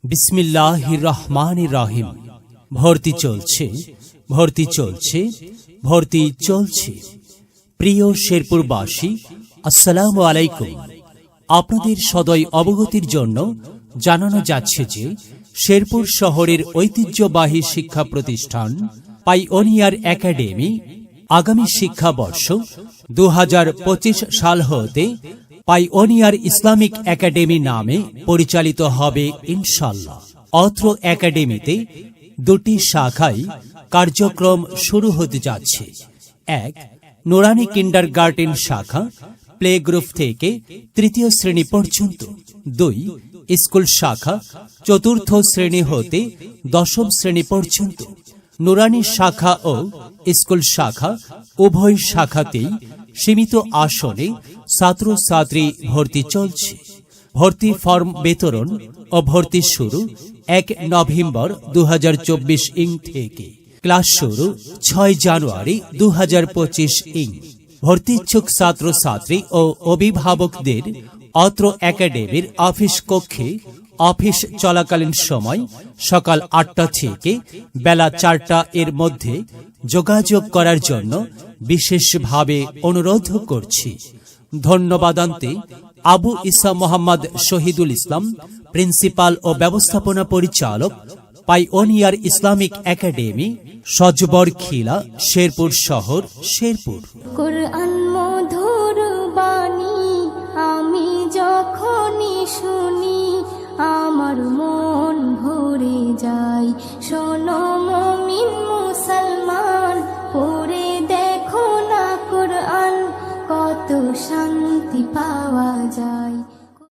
বিসমিল্লাহির রহমানির রহিম। ভর্তি চলছে, ভর্তি চলছে, ভর্তি চলছে। প্রিয় শেরপুরবাসী, আসসালামু আলাইকুম। আপনাদের সদয় অবগতির জন্য জানানো যাচ্ছে যে শেরপুর শহরের ঐতিহ্যবাহী শিক্ষা প্রতিষ্ঠান পাইওনিয়ার একাডেমি আগামী শিক্ষাবর্ষ 2025 সাল হতে পাইওনিয়ার ইসলামিক একাডেমি নামে পরিচালিত হবে ইনশাআল্লাহ। অত্র একাডেমিতে দুটি শাখায় কার্যক্রম শুরু হতে যাচ্ছে। এক, নুরানি কিন্ডারগার্টেন শাখা, প্লে গ্রুপ থেকে তৃতীয় শ্রেণী পর্যন্ত। দুই, স্কুল শাখা, চতুর্থ শ্রেণী হতে দশম শ্রেণী পর্যন্ত। নুরানি শাখা ও স্কুল শাখা উভয় শাখাতেই সীমিত আসনে ছাত্রছাত্রী ভর্তি চলছে। ভর্তি ফর্ম বিতরণ ও ভর্তি শুরু 1 নভেম্বর 2024 থেকে। ক্লাস শুরু 6 জানুয়ারি 2025 ভর্তিচ্ছুক ছাত্রছাত্রী ও অভিভাবকদের অত্র একাডেমির অফিস কক্ষে অফিস চলাকালীন সময় সকাল 8টা থেকে বেলা 4টা এর মধ্যে যোগাযোগ করার জন্য বিশেষভাবে অনুরোধ করছি। ধন্যবাদান্তে আবু ইসা মোহাম্মদ শহীদুল ইসলাম, প্রিন্সিপাল ও ব্যবস্থাপনা পরিচালক, পাইওনিয়ার ইসলামিক একাডেমি, সজবর খিলা, শেরপুর শহর, শেরপুর।